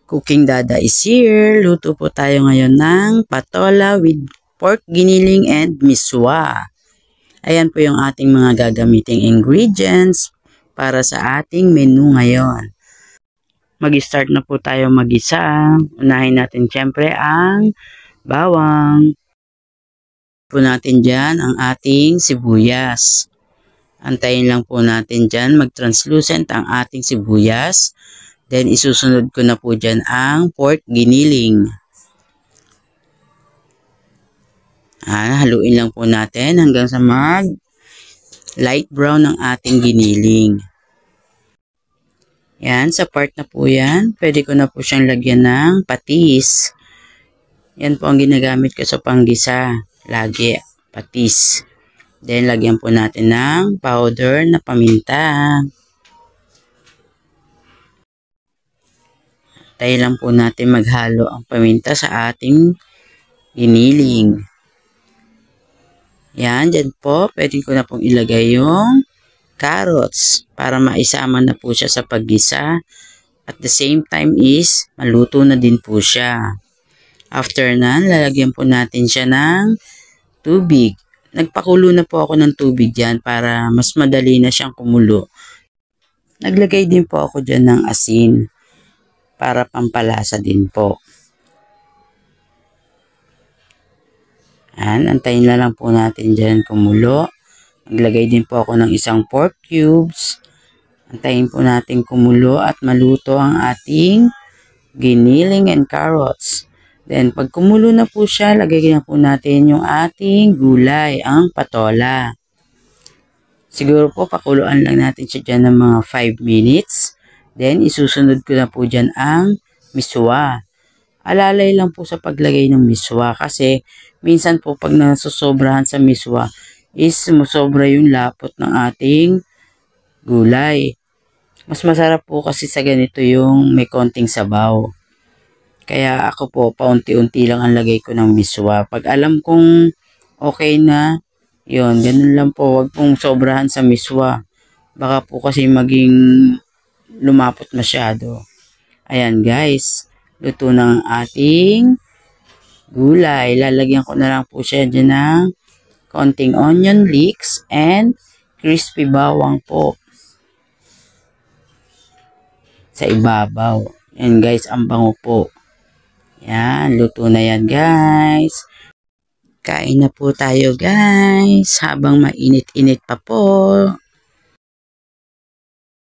Cooking Dada is here. Luto po tayo ngayon ng patola with pork giniling and miswa. Ayan po yung ating mga gagamiting ingredients para sa ating menu ngayon. Mag-start na po tayo mag-isa. Unahin natin syempre ang bawang. Po natin dyan ang ating sibuyas. Antayin lang po natin dyan mag-translucent ang ating sibuyas. Then, isusunod ko na po dyan ang pork giniling. Haluin lang po natin hanggang sa light brown ang ating giniling. Yan, sa part na po yan, pwede ko na po siyang lagyan ng patis. Yan po ang ginagamit ko sa panggisa. Lagi, patis. Then, lagyan po natin ng powder na paminta. Tayo lang po natin maghalo ang paminta sa ating giniling. Yan, dyan po, pwede ko na pong ilagay yung carrots para maisama na po siya sa paggisa. At the same time is, maluto na din po siya. After nan, lalagyan po natin siya ng tubig. Nagpakulo na po ako ng tubig dyan para mas madali na siyang kumulo. Naglagay din po ako dyan ng asin para pampalasa din po. Antayin na lang po natin dyan kumulo. Naglagay din po ako ng isang pork cubes. Antayin po natin kumulo at maluto ang ating giniling and carrots. Then, pag kumulo na po siya, lagay na po natin yung ating gulay, ang patola. Siguro po, pakuluan lang natin siya dyan ng mga 5 minutes. Then, isusunod ko na po dyan ang miswa. Alalay lang po sa paglagay ng miswa kasi minsan po pag nasusobrahan sa miswa is sumusobra yung lapot ng ating gulay. Mas masarap po kasi sa ganito yung may konting sabaw. Kaya ako po, paunti-unti lang ang lagay ko ng miswa. Pag alam kong okay na, yun, ganun lang po. Huwag pong sobrahan sa miswa. Baka po kasi maging lumapot masyado. Ayan guys, luto ng ating gulay. Lalagyan ko na lang po siya dyan ng konting onion leeks and crispy bawang po sa ibabaw. Ayan guys, ang bango po. Yan, luto na yan guys. Kain na po tayo guys habang mainit-init pa po.